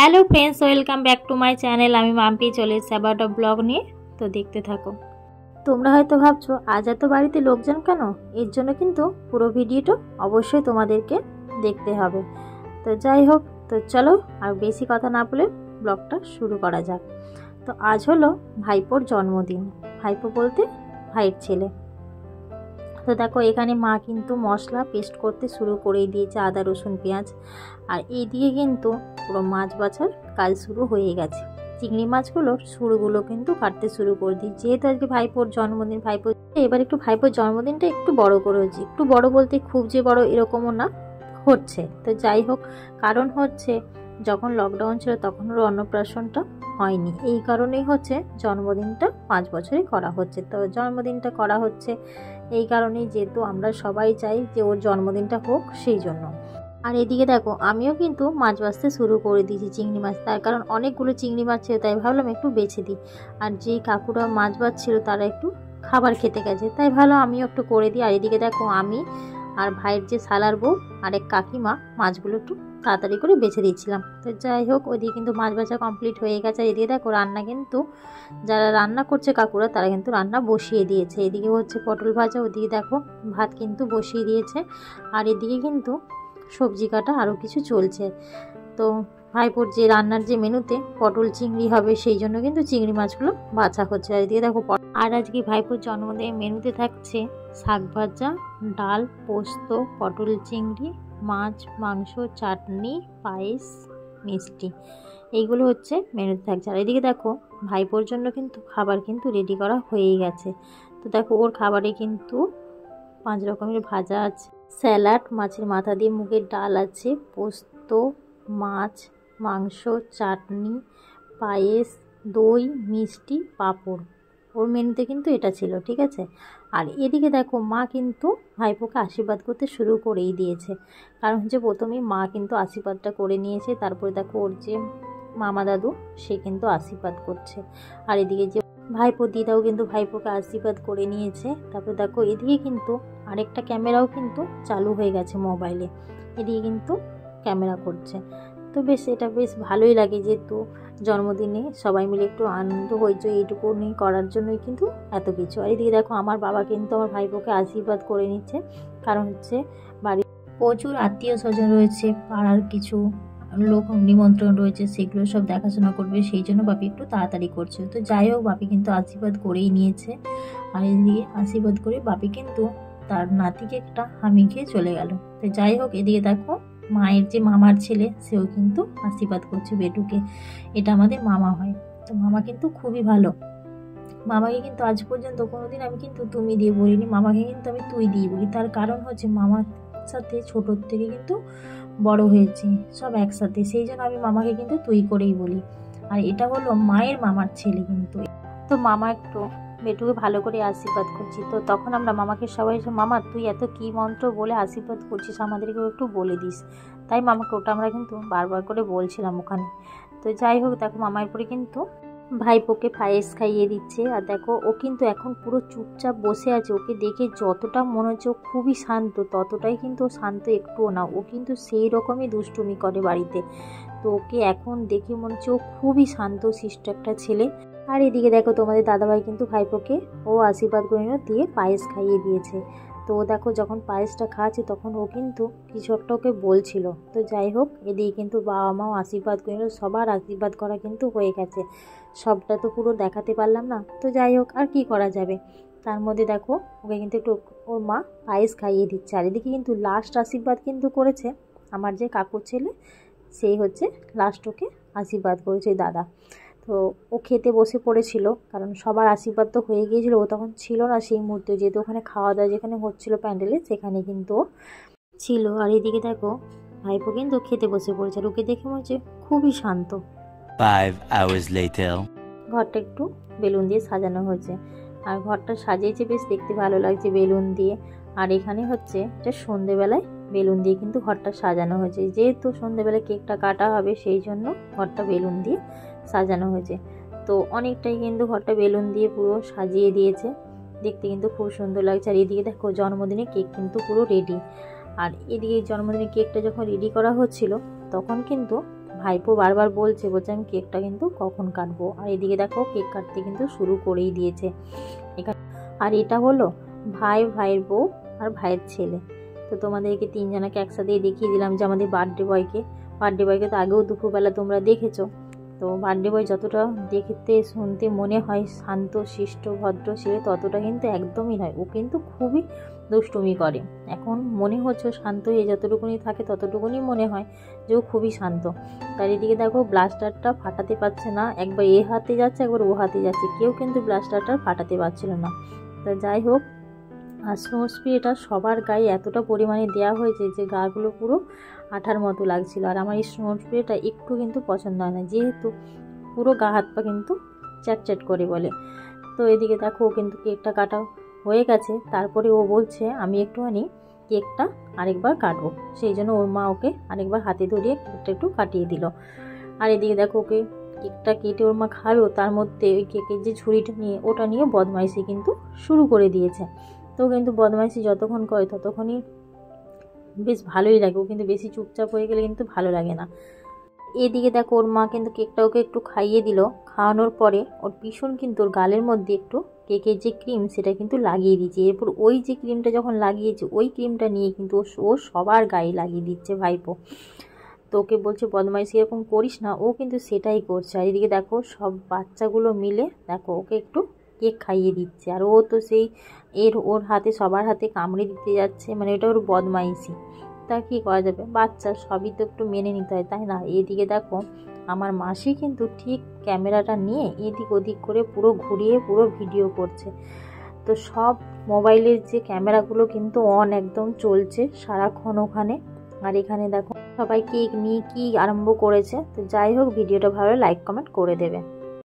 Hello friends, welcome back to my channel. আমি মাম্পি চলে এসেছি আবার একটা ব্লগ নিয়ে। তো দেখতে থাকো। তোমরা হয়তো ভাবছো আজ এত বাড়িতে লোকজন কেন, এর জন্য কিন্তু পুরো ভিডিওটা অবশ্যই তোমাদেরকে দেখতে হবে। তো যাই হোক, তো চলো আর বেশি কথা না বলে ব্লগটা শুরু করা যাক। তো আজ হলো ভাইপোর জন্মদিন। ভাইপো বলতে ভাইয়ের ছেলে। তো দেখো এখানে মা কিন্তু মশলা পেস্ট করতে শুরু করেই দিয়েছে, আদা রসুন পেঁয়াজ। আর এইদিকে কিন্তু পুরো মাছ বাছার কাজ শুরু হয়ে গেছে। চিংড়ি মাছগুলোর সুরগুলো কিন্তু কাটতে শুরু করে দিই, যেহেতু আজকে ভাইপোর জন্মদিন। এবার একটু ভাইপোর জন্মদিনটা একটু বড় করে হচ্ছে, একটু বড় বলতে খুব যে বড় এরকমও না হচ্ছে। তো যাই হোক, কারণ হচ্ছে যখন লকডাউন ছিল তখন ওর অন্নপ্রাশনটা হয়নি, এই কারণেই হচ্ছে জন্মদিনটা 5 বছরে করা হচ্ছে। তো জন্মদিনটা করা হচ্ছে এই কারণেই, যেহেতু আমরা সবাই চাই যে ওর জন্মদিনটা হোক, সেই জন্য। আর এদিকে দেখো আমিও কিন্তু মাছ বাছতে শুরু করে দিয়েছি, চিংড়ি মাছ। তার কারণ অনেকগুলো চিংড়ি মাছ ছিল, তাই ভাবলাম একটু বেছে দিই। আর যেই কাকুরা মাছ বাছছিল তারা একটু খাবার খেতে গেছে, তাই ভালো আমিও একটু করে দিই। আর এদিকে দেখো আমি আর ভাইয়ের যে শালার বউ আর এক কাকিমা মাছগুলো একটু তাড়াতাড়ি করে বেছে দিচ্ছিলাম। তো যাই হোক, ওইদিকে কিন্তু মাছ বাছা কমপ্লিট হয়ে গেছে। আর এদিকে দেখো রান্না কিন্তু যারা রান্না করছে কাকুরা, তারা কিন্তু রান্না বসিয়ে দিয়েছে। এদিকে হচ্ছে পটল ভাজা, ওদিকে দেখো ভাত কিন্তু বসিয়ে দিয়েছে। আর এদিকে কিন্তু সবজি কাটা আরও কিছু চলছে। তো ভাইপোর যে রান্নার যে মেনুতে পটল চিংড়ি হবে, সেই জন্য কিন্তু চিংড়ি মাছগুলো বাছা হচ্ছে। আর এদিকে দেখো, আর আজকে ভাইপোর জন্মদিনের মেনুতে থাকছে শাক ভাজা, ডাল, পোস্ত, পটল চিংড়ি, মাছ, মাংস, চাটনি, পায়েস, মিষ্টি, এইগুলো হচ্ছে মেনুতে থাকছে। আর এদিকে দেখো ভাইপোর জন্য কিন্তু খাবার কিন্তু রেডি করা হয়েই গেছে। তো দেখো ওর খাবারে কিন্তু 5 রকমের ভাজা আছে, স্যালাড, মাছের মাথা দিয়ে মুগের ডাল আছে, পোস্ত, মাছ, মাংস, চাটনি, পায়েস, দই, মিষ্টি, পাঁপড়। ওর মেনুতে কিন্তু এটা ছিল, ঠিক আছে। আর এদিকে দেখো মা কিন্তু ভাইপোকে আশীর্বাদ করতে শুরু করেই দিয়েছে। কারণ হচ্ছে প্রথমেই মা কিন্তু আশীর্বাদটা করে নিয়েছে, তারপরে দেখো ওর যে মামা দাদু সে কিন্তু আশীর্বাদ করছে। আর এদিকে যে ভাইপো দিদাও কিন্তু ভাইপোকে আশীর্বাদ করে নিয়েছে। তারপরে দেখো এদিকে কিন্তু আরেকটা ক্যামেরাও কিন্তু চালু হয়ে গেছে মোবাইলে, এদিকে কিন্তু ক্যামেরা করছে। তো বেশ এটা বেশ ভালোই লাগে, যেহেতু জন্মদিনে সবাই মিলে একটু আনন্দ হয়েছে, এইটুকু নিয়ে করার জন্যই কিন্তু এত কিছু। আর এদিকে দেখো আমার বাবা কিন্তু আমার ভাইপোকে আশীর্বাদ করে নিচ্ছে, কারণ হচ্ছে বাড়ির প্রচুর আত্মীয় স্বজন রয়েছে, পাড়ার কিছু লোক নিমন্ত্রণ রয়েছে, সেগুলো সব দেখাশোনা করবে, সেই জন্য বাপি একটু তাড়াতাড়ি করছে। তো যাই হোক, বাপি কিন্তু আশীর্বাদ করেই নিয়েছে। আর এদিকে আশীর্বাদ করে বাপি কিন্তু তার নাতিকে একটা হামি খেয়ে চলে গেল। তো যাই হোক, এদিকে দেখো মায়ের যে মামার ছেলে সেও কিন্তু আশীর্বাদ করছে বেটুকে। এটা আমাদের মামা হয়। তো মামা কিন্তু খুবই ভালো। মামাকে কিন্তু আজ পর্যন্ত কোনোদিন আমি কিন্তু তুমি দিয়ে বলিনি, মামাকে কিন্তু আমি তুই দিয়ে বলি। তার কারণ হচ্ছে মামার সাথে ছোটোর থেকে কিন্তু বড় হয়েছি সব একসাথে, সেই জন্য আমি মামাকে কিন্তু তুই করেই বলি। আর এটা হলো মায়ের মামার ছেলে কিন্তু। তো মামা একটু বেটুকে ভালো করে আশীর্বাদ করছি। তো তখন আমরা মামাকে সবাই, মামা তুই এত কী মন্ত্র বলে আশীর্বাদ করছিস, আমাদেরকেও একটু বলে দিস। তাই মামাকে ওটা আমরা কিন্তু বারবার করে বলছিলাম ওখানে। তো যাই হোক, দেখো মামার পরে কিন্তু ভাইপোকে পায়েস খাইয়ে দিচ্ছে। আর দেখো ও কিন্তু এখন পুরো চুপচাপ বসে আছে। ওকে দেখে যতটা মনে হচ্ছে ও খুবই শান্ত, ততটাই কিন্তু ও শান্ত একটুও না। ও কিন্তু সেই রকমই দুষ্টুমি করে বাড়িতে। তো ওকে এখন দেখে মনে হচ্ছে ও খুবই শান্ত শিষ্ট একটা ছেলে। আর এদিকে দেখো তোমাদের দাদাভাই কিন্তু ভাইপোকে ও আশীর্বাদ করে দিয়ে পায়েস খাইয়ে দিয়েছে। তো দেখো যখন পায়েসটা খাওয়াচ্ছে তখন ও কিন্তু কিছু একটা ওকে বলছিল। তো যাই হোক, এদিকে কিন্তু বাবা মাও আশীর্বাদ করে, সবার আশীর্বাদ করা কিন্তু হয়ে গেছে। সবটা তো পুরো দেখাতে পারলাম না, তো যাই হোক আর কি করা যাবে। তার মধ্যে দেখো ওকে কিন্তু একটু ওর মা পায়েস খাইয়ে দিচ্ছে। আর এদিকে কিন্তু লাস্ট আশীর্বাদ কিন্তু করেছে আমার যে কাকুর ছেলে, সেই হচ্ছে লাস্ট ওকে আশীর্বাদ করেছে দাদা। তো ও খেতে বসে পড়েছিল, কারণ সবার আশীর্বাদ তো হয়ে গিয়েছিল, ও তখন ছিল না সেই মুহূর্তে, যেহেতু ওখানে খাওয়া দাওয়া যেখানে হচ্ছিল প্যান্ডেলে সেখানে কিন্তু ছিল। আর এদিকে দেখো ভাইপো কিন্তু খেতে বসে পড়েছে, আর ওকে দেখে মনে হচ্ছে খুবই শান্ত। 5 hours later. ঘরটা একটু বেলুন দিয়ে সাজানো হয়েছে, আর ঘরটা সাজিয়েছে বেশ দেখতে ভালো লাগছে বেলুন দিয়ে। আর এখানে হচ্ছে এটা সন্ধেবেলায় বেলুন দিয়ে কিন্তু ঘরটা সাজানো হয়েছে, যেহেতু সন্ধেবেলায় কেকটা কাটা হবে সেই জন্য ঘরটা বেলুন দিয়ে সাজানো হয়েছে। তো অনেকটাই কিন্তু ঘরটা বেলুন দিয়ে পুরো সাজিয়ে দিয়েছে, দেখতে কিন্তু খুব সুন্দর লাগছে। আর এদিকে দেখো জন্মদিনে কেক কিন্তু পুরো রেডি। আর এদিকে জন্মদিনে কেকটা যখন রেডি করা হচ্ছিল তখন কিন্তু ভাইপো বারবার বলছে আমি কেকটা কিন্তু কখন কাটবো। আর এদিকে দেখো কেক কাটতে কিন্তু শুরু করেই দিয়েছে এখানে। আর এটা হলো ভাই, ভাইয়ের বউ আর ভাইয়ের ছেলে। তো তোমাদেরকে তিনজনকে একসাথেই দেখিয়ে দিলাম যে আমাদের বার্থডে বয়কে তো আগেও দুপুরবেলা তোমরা দেখেছো। তো বার্থডে বয় যতটা দেখতে শুনতে মনে হয় শান্ত শিষ্ট ভদ্র, সে ততটা কিন্তু একদমই নয়। ও কিন্তু খুবই দুষ্টুমি করে। এখন মনে হচ্ছে শান্ত হয়ে যতটুকুনি থাকে ততটুকুনি মনে হয় যে ও খুবই শান্ত। তার এদিকে দেখো ব্লাস্টারটা ফাটাতে পারছে না, একবার এ হাতে যাচ্ছে একবার ও হাতে যাচ্ছে, কেউ কিন্তু ব্লাস্টারটা ফাটাতে পারছিল না। তো যাই হোক, আর স্নো স্প্রেটা সবার গায়ে এতটা পরিমাণে দেওয়া হয়েছে যে গাগুলো পুরো আঠার মতো লাগছিল। আর আমার এই স্নো স্প্রেটা একটু কিন্তু পছন্দ হয় না, যেহেতু পুরো গা হাত পা কিন্তু চ্যাটচ্যাট করে বলে। তো এদিকে দেখো ও কিন্তু কেকটা কাটা হয়ে গেছে। তারপরে ও বলছে আমি একটুখানি কেকটা আরেকবার কাটবো, সেই জন্য ওর মা ওকে আরেকবার হাতে ধরিয়ে কেকটা একটু কাটিয়ে দিল। আর এদিকে দেখো ওকে কেকটা কেটে ওর মা খাবেও, তার মধ্যে ওই কেকের যে ঝুড়িটা নিয়ে ওটা নিয়ে বদমাইশি কিন্তু শুরু করে দিয়েছে। তো কিন্তু বদমাইশি যতক্ষণ করে ততক্ষণই বেশ ভালোই লাগে, ও কিন্তু বেশি চুপচাপ হয়ে গেলে কিন্তু ভালো লাগে না। এদিকে দেখো ওর মা কিন্তু কেকটা ওকে একটু খাইয়ে দিল। খাওয়ানোর পরে ওর পিছন কিন্তু ওর গালের মধ্যে একটু কেকের যে ক্রিম সেটা কিন্তু লাগিয়ে দিয়েছে। এরপর ওই যে ক্রিমটা যখন লাগিয়েছে ওই ক্রিমটা নিয়ে কিন্তু ও সবার গায়ে লাগিয়ে দিচ্ছে ভাইপো। তো ওকে বলছে বদমাইশি এরকম করিস না, ও কিন্তু সেটাই করছে। আর এদিকে দেখো সব বাচ্চাগুলো মিলে দেখো ওকে একটু কেক খাইয়ে দিচ্ছে। আর ও তো সেই ওর হাতে সবার হাতে কামড়ে দিতে যাচ্ছে, মানে এটা ওর বদমাইশি। তা কী করা যাবে, বাচ্চা সবই তো একটু মেনে নিতে হয়, তাই না? এদিকে দেখো আমার মাসি কিন্তু ঠিক ক্যামেরাটা নিয়ে এদিক ওদিক করে পুরো ঘুরিয়ে পুরো ভিডিও করছে। তো সব মোবাইলের যে ক্যামেরাগুলো কিন্তু অন একদম চলছে সারাক্ষণ ওখানে। আর এখানে দেখো সবাই কেক নিয়ে কি আরম্ভ করেছে। তো যাই হোক, ভিডিওটা ভালো লাইক কমেন্ট করে দেবে।